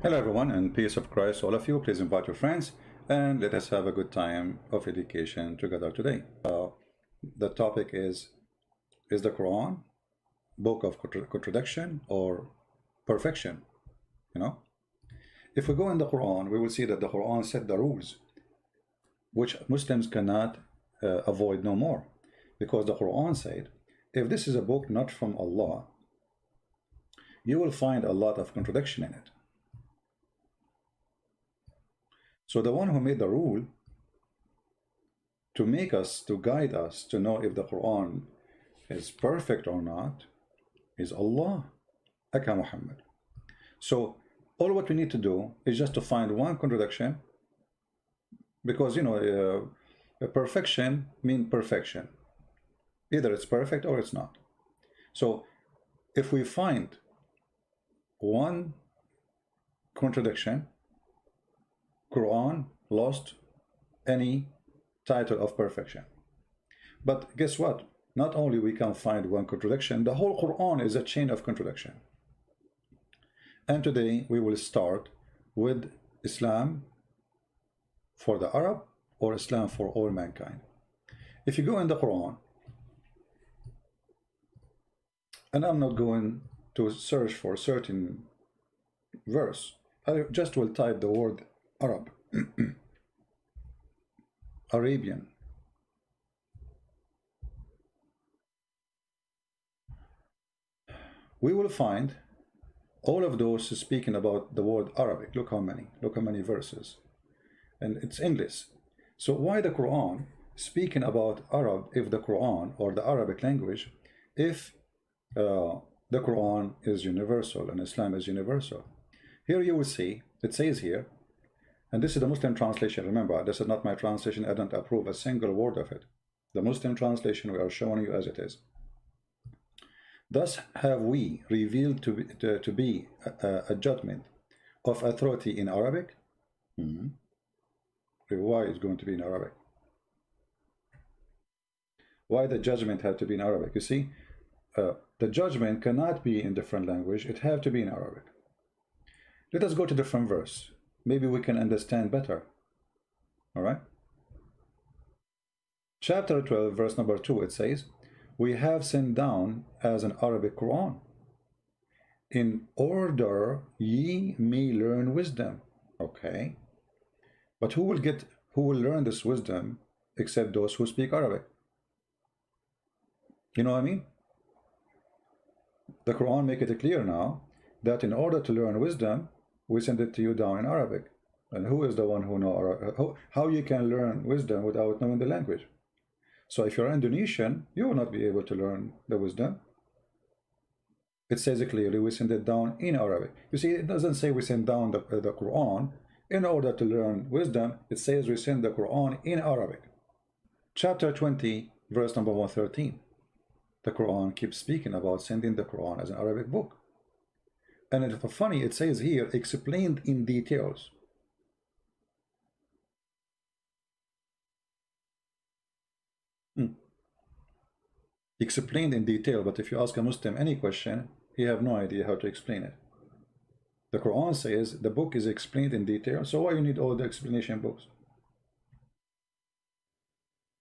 Hello everyone, and peace of Christ all of you. Please invite your friends and let us have a good time of education together today. The topic is the Quran book of contradiction or perfection? You know, if we go in the Quran, we will see that the Quran set the rules which Muslims cannot avoid no more, because the Quran said, if this is a book not from Allah, you will find a lot of contradiction in it. So the one who made the rule to make us, to guide us to know if the Quran is perfect or not, is Allah, aka Muhammad. So all what we need to do is just to find one contradiction, because perfection means perfection. Either it's perfect or it's not. So if we find one contradiction, Quran lost any title of perfection. But guess what? Not only we can find one contradiction, the whole Quran is a chain of contradiction. And today we will start with Islam for the Arab or Islam for all mankind. If you go in the Quran, and I'm not going to search for a certain verse, I just will type the word Arab, Arabian. We will find all of those speaking about the word Arabic. Look how many verses. And it's English. So why the Quran speaking about Arab, if the Quran or the Arabic language, if the Quran is universal and Islam is universal? Here you will see, it says here, and this is the Muslim translation. Remember, this is not my translation. I don't approve a single word of it. The Muslim translation we are showing you as it is. Thus have we revealed to be a judgment of authority in Arabic. Why is going to be in Arabic? Why the judgment had to be in Arabic? You see, the judgment cannot be in different language. It have to be in Arabic. Let us go to different verse. Maybe we can understand better. All right. Chapter 12, verse number 2, it says, we have sent down as an Arabic Quran, in order ye may learn wisdom. Okay. But who will learn this wisdom except those who speak Arabic? You know what I mean? The Quran make it clear now that in order to learn wisdom, we send it to you down in Arabic. And who is the one who know Arabic? How you can learn wisdom without knowing the language? So if you're Indonesian, you will not be able to learn the wisdom. It says it clearly, we send it down in Arabic. You see, it doesn't say we send down the Quran in order to learn wisdom. It says we send the Quran in Arabic. Chapter 20, verse number 113. The Quran keeps speaking about sending the Quran as an Arabic book. And it's funny, it says here, explained in details. Explained in detail, but if you ask a Muslim any question, he have no idea how to explain it. The Quran says the book is explained in detail, so why you need all the explanation books?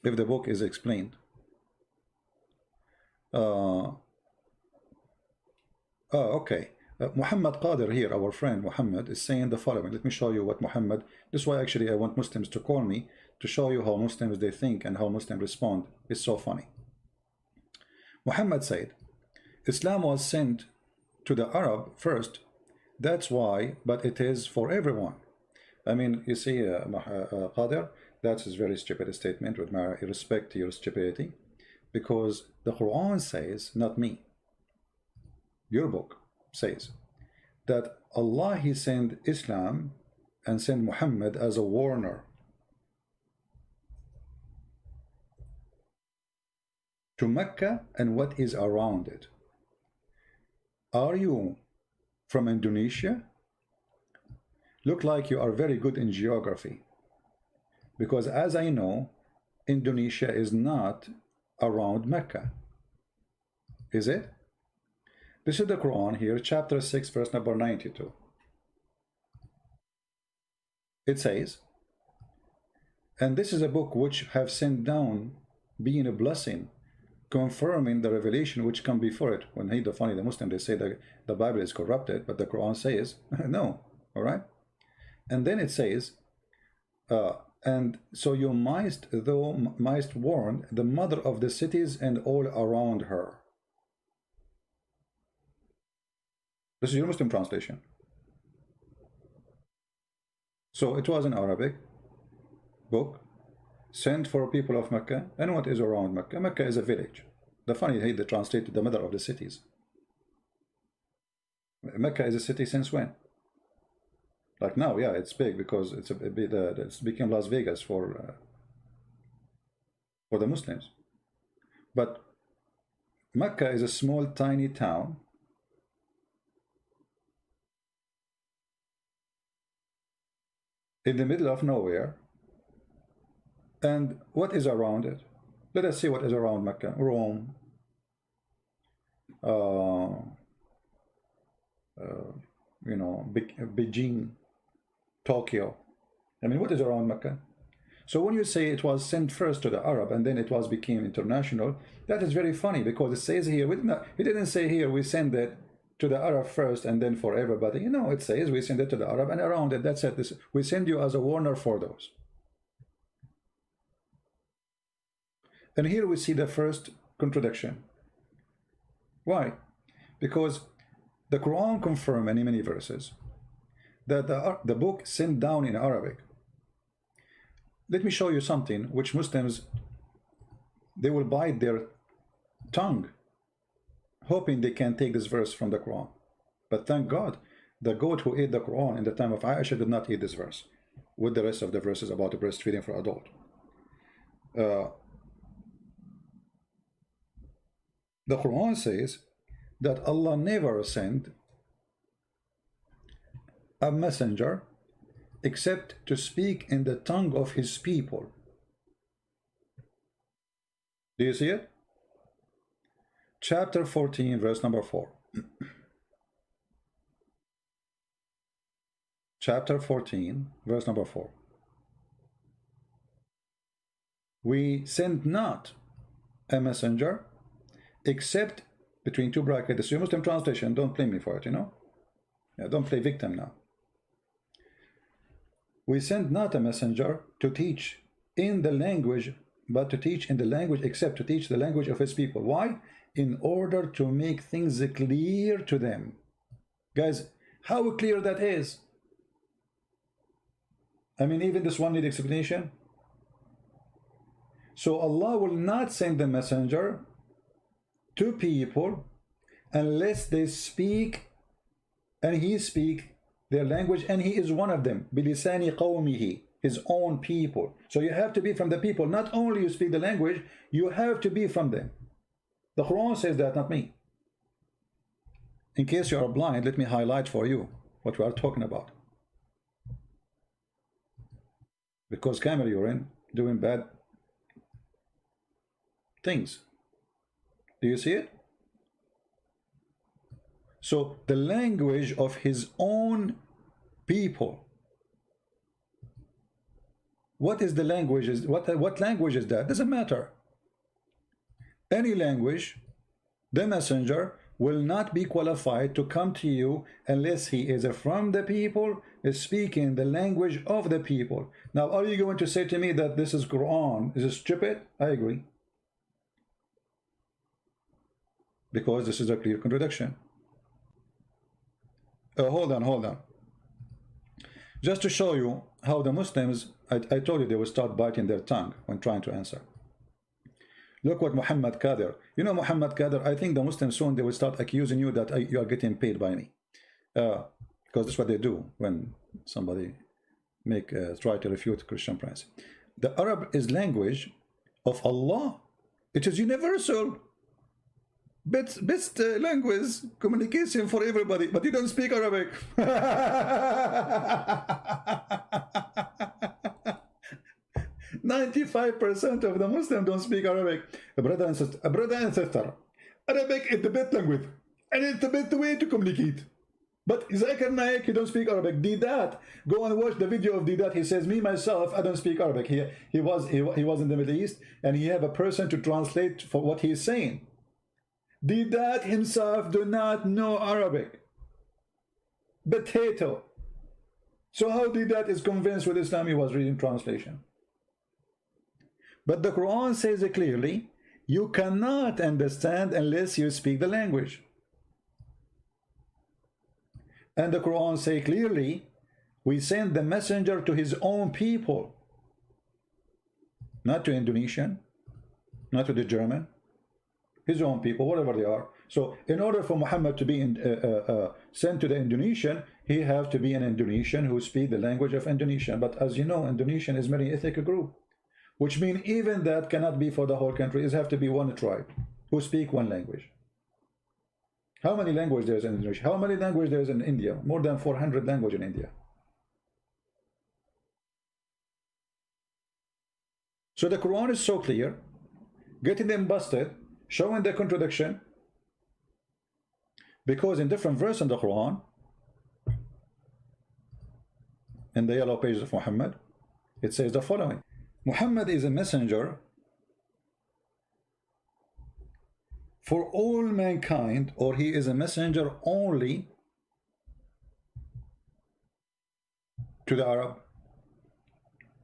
If the book is explained. Okay. Muhammad Qadir here, our friend Muhammad, is saying the following. Let me show you what Muhammad, this is why actually I want Muslims to call me, to show you how Muslims they think and how Muslims respond. It's so funny. Muhammad said, Islam was sent to the Arab first, that's why, but it is for everyone. I mean, you see, Qadir, that's a very stupid statement, with my respect to your stupidity, because the Quran says, not me, your book says that Allah, he sent Islam and sent Muhammad as a warner to Mecca and what is around it. Are you from Indonesia? Look like you are very good in geography, because as I know, Indonesia is not around Mecca, is it? This is the Quran here, chapter 6, verse number 92. it says, and this is a book which have sent down, being a blessing, confirming the revelation which come before it. When he define the Muslim, they say that the Bible is corrupted, but the Quran says no. All right, and then it says, and so you mightst warn the mother of the cities and all around her. This is your Muslim translation. So it was an Arabic book sent for people of Mecca. And what is around Mecca? Mecca is a village. The funny they translated the mother of the cities. Mecca is a city since when? Like now, yeah, it's big because it's became Las Vegas for the Muslims. But Mecca is a small, tiny town in the middle of nowhere. And what is around it? Let us see what is around Mecca. Rome, you know, Beijing, Tokyo. I mean, what is around Mecca? So when you say it was sent first to the Arab and then it became international, that is very funny, because it says here, it didn't say here we send it to the Arab first and then for everybody. You know, it says we send it to the Arab and around it. That's it. We send you as a warner for those. And here we see the first contradiction. Why? Because the Quran confirms in many verses that the book sent down in Arabic. Let me show you something which Muslims, they will bite their tongue, hoping they can take this verse from the Quran. But thank God, the goat who ate the Quran in the time of Aisha did not eat this verse, with the rest of the verses about the breastfeeding for adult. The Quran says that Allah never sent a messenger except to speak in the tongue of his people. Do you see it? Chapter 14, verse number 4. Chapter 14, verse number 4. We send not a messenger except, between two brackets, this is your Muslim translation, don't blame me for it, you know? Yeah, don't play victim now. We send not a messenger to teach in the language, but to teach in the language, except to teach the language of his people. Why? In order to make things clear to them. Guys, how clear that is? I mean, even this one needs explanation. So Allah will not send the messenger to people unless they speak, and he speak their language, and he is one of them. Bilisani qawmihi, his own people. So you have to be from the people. Not only you speak the language, you have to be from them. The Quran says that, not me. In case you are blind, let me highlight for you what we are talking about. Because camera you're in, doing bad things. Do you see it? So the language of his own people. What is the language? What language is that? Doesn't matter. Any language, the messenger will not be qualified to come to you unless he is from the people, is speaking the language of the people. Now, are you going to say to me that this is Quran? Is it stupid? I agree. Because this is a clear contradiction. Hold on. Just to show you how the Muslims, I told you they will start biting their tongue when trying to answer. Look what Muhammad Qadir. You know Muhammad Qadir, I think the Muslims soon they will start accusing you that you are getting paid by me. Because that's what they do when somebody try to refute Christian Prince. The Arab is language of Allah. It is universal. Best language communication for everybody, but you don't speak Arabic. 95% of the Muslims don't speak Arabic. Brother and sister, Arabic is the best language, and it's the best way to communicate. But Zakir Naik, he don't speak Arabic. Didat, go and watch the video of Didat. He says, me myself, I don't speak Arabic. He was in the Middle East, and he have a person to translate for what he is saying. Didat himself do not know Arabic. Potato. So how Didat is convinced with Islam? He was reading translation. But the Quran says it clearly, you cannot understand unless you speak the language. And the Quran say clearly, we send the messenger to his own people, not to Indonesian, not to the German, his own people, whatever they are. So in order for Muhammad to be sent to the Indonesian, he have to be an Indonesian who speak the language of Indonesian. But as you know, Indonesian is very ethnic group, which means even that cannot be for the whole country. It have to be one tribe who speak one language. How many languages there is in Indonesia? How many languages there is in India? More than 400 languages in India. So the Quran is so clear, getting them busted, showing the contradiction, because in different verses in the Quran, in the yellow pages of Muhammad, it says the following: Muhammad is a messenger for all mankind, or he is a messenger only to the Arab.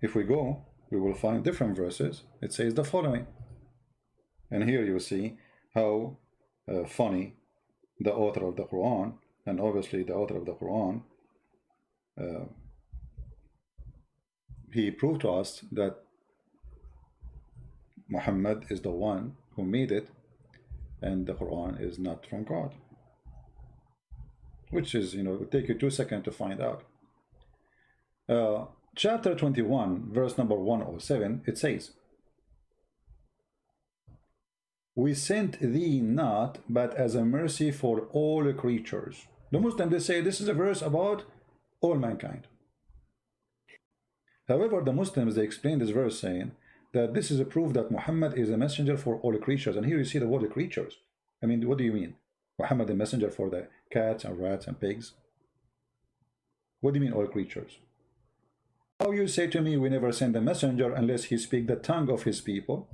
If we go, we will find different verses. It says the following, and here you see how funny the author of the Quran, and obviously the author of the Quran, he proved to us that Muhammad is the one who made it, and the Quran is not from God, which is, it will take you 2 seconds to find out. Chapter 21, verse number 107, it says, we sent thee not but as a mercy for all creatures. The Muslims, they say this is a verse about all mankind. However, the Muslims, they explain this verse saying that this is a proof that Muhammad is a messenger for all creatures. And here you see the word creatures. I mean, what do you mean? Muhammad a messenger for the cats and rats and pigs? What do you mean all creatures? How you say to me we never send a messenger unless he speak the tongue of his people?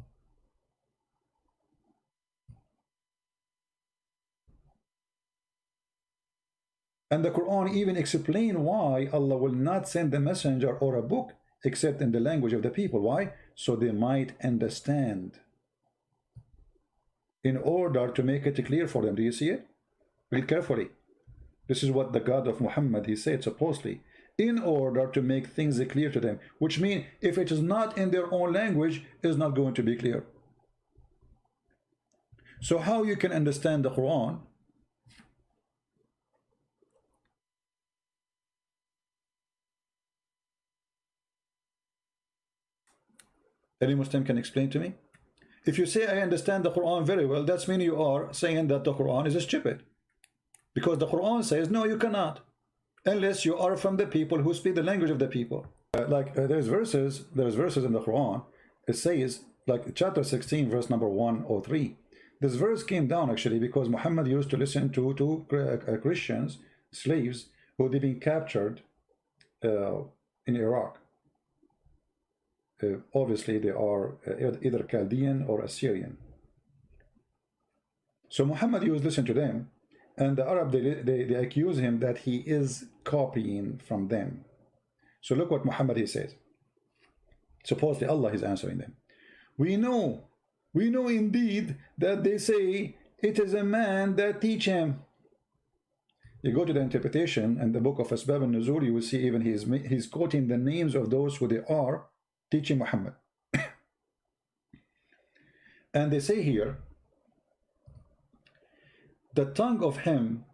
And the Quran even explain why Allah will not send a messenger or a book except in the language of the people. Why? So they might understand, in order to make it clear for them. Do you see it? Read carefully. This is what the God of Muhammad, he said supposedly, in order to make things clear to them, which means if it is not in their own language, it is not going to be clear. So how you can understand the Quran? Any Muslim can explain to me? If you say I understand the Quran very well, that's mean you are saying that the Quran is stupid. Because the Quran says, no, you cannot, unless you are from the people who speak the language of the people. There's verses in the Quran, it says, like chapter 16, verse number 103. This verse came down actually because Muhammad used to listen to Christians, slaves, who had been captured in Iraq. Obviously they are either Chaldean or Assyrian. So Muhammad used to listen to them, and the Arab, they accuse him that he is copying from them. So look what Muhammad, he says. Supposedly Allah is answering them. We know indeed that they say it is a man that teach him. You go to the interpretation and the book of Asbab al-Nuzul, you will see even he's quoting the names of those who they are teaching Muhammad. And they say here, the tongue of him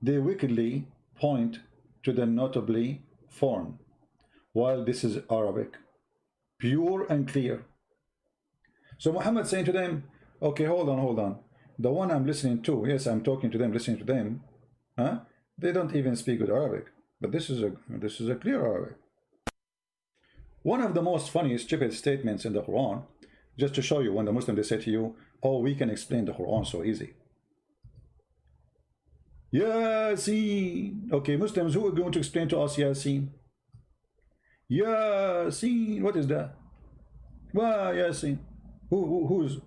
they wickedly point to the notably form, while this is Arabic, pure and clear. So Muhammad saying to them, okay, hold on, the one I'm listening to, yes, I'm talking to them, listening to them, they don't even speak good Arabic, but this is a clear Arabic. One of the most funny, stupid statements in the Quran, just to show you, when the Muslim, they say to you, oh, we can explain the Quran so easy. Yasin. Okay, Muslims, who are going to explain to us Yasin? Yasin. What is that? Why Yasin? Who's?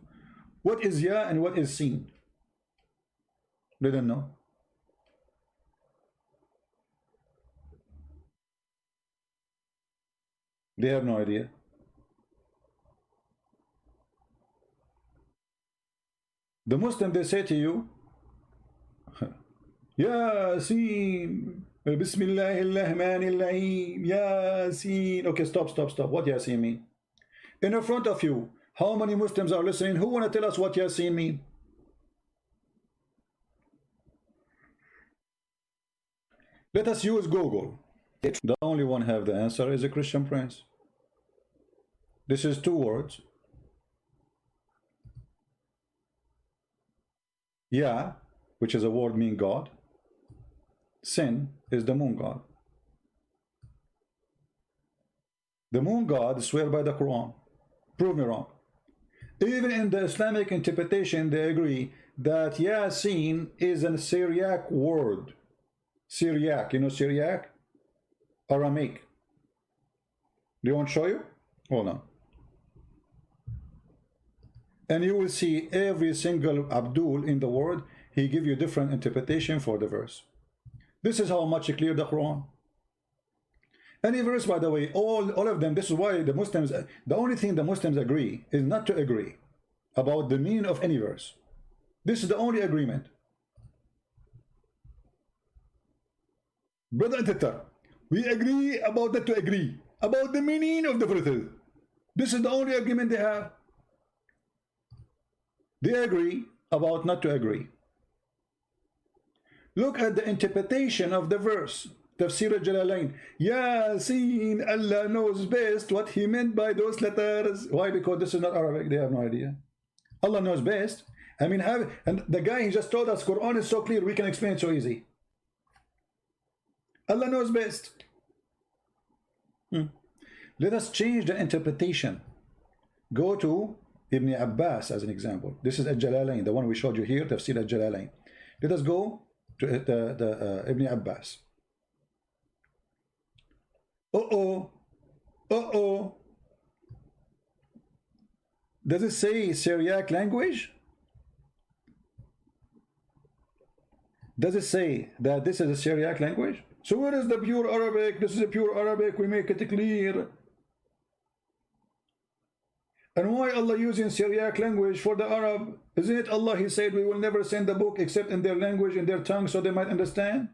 What is Ya and what is Sin? They don't know. They have no idea. The Muslim, they say to you, Yasin, Bismillahirrahmanirrahim, Yasin. Okay, stop. What Yasin mean? In front of you, how many Muslims are listening? Who want to tell us what Yasin mean? Let us use Google. The only one have the answer is a Christian prince. This is two words. Ya, which is a word mean God. Sin is the moon god. The moon god swear by the Quran. Prove me wrong. Even in the Islamic interpretation, they agree that Yasin is a Syriac word. Syriac, you know Syriac? Aramaic. Do you want to show you? Hold on. And you will see every single Abdul in the word, he give you different interpretation for the verse. This is how much clear the Quran. Any verse, by the way, all of them, this is why the Muslims, the only thing the Muslims agree is not to agree about the meaning of any verse. This is the only agreement. Brother and sister, we agree about that to agree about the meaning of the verses. This is the only agreement they have. They agree about not to agree. Look at the interpretation of the verse. Tafsir al-Jalalain. Yasin, Allah knows best what he meant by those letters. Why? Because this is not Arabic. They have no idea. Allah knows best. I mean, and the guy he just told us Quran is so clear, we can explain it so easy. Allah knows best. Let us change the interpretation. Go to Ibn Abbas as an example. This is al-Jalalain, the one we showed you here, Tafsir al-Jalalain. Let us go to Ibn Abbas. Does it say Syriac language? Does it say that this is a Syriac language? So where is the pure Arabic? This is a pure Arabic, we make it clear. And why Allah using Syriac language for the Arab? Isn't it Allah, he said we will never send the book except in their language, in their tongue, so they might understand?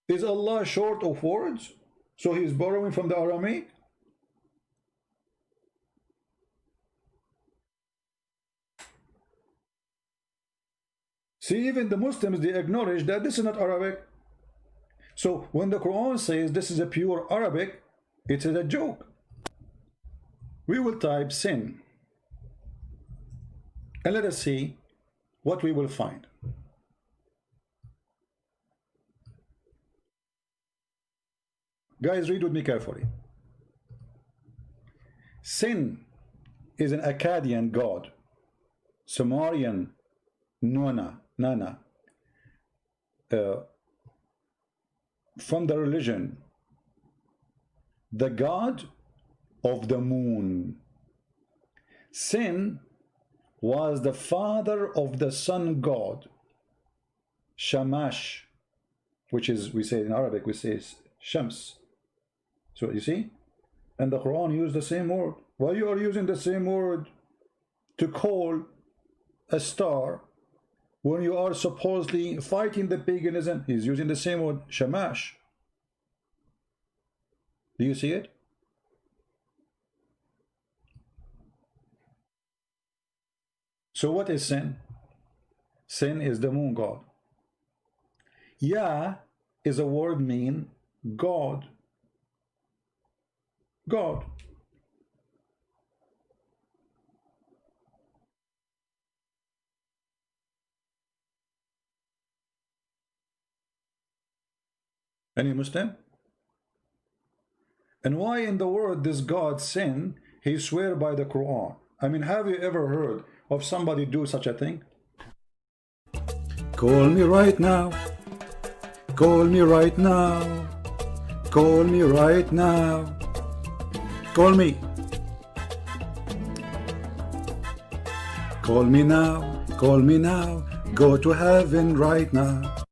Is Allah short of words? So he is borrowing from the Aramaic? See, even the Muslims, they acknowledge that this is not Arabic. So when the Quran says this is a pure Arabic, it is a joke. We will type sin. And let us see what we will find. Guys, read with me carefully. Sin is an Akkadian god, Sumerian Nana, from the religion, the god of the moon. Sin was the father of the sun god, Shamash, which is, we say in Arabic, we say Shams. So you see, and the Quran used the same word. Why you are using the same word to call a star when you are supposedly fighting the paganism? He's using the same word, Shamash. Do you see it? So what is sin? Sin is the moon god. Ya is a word mean God. God. Any Muslim? And why in the world this God sin? He swear by the Quran. I mean, have you ever heard of somebody do such a thing? Call me right now. Call me right now. Call me right now. Call me. Call me now. Call me now. Go to heaven right now.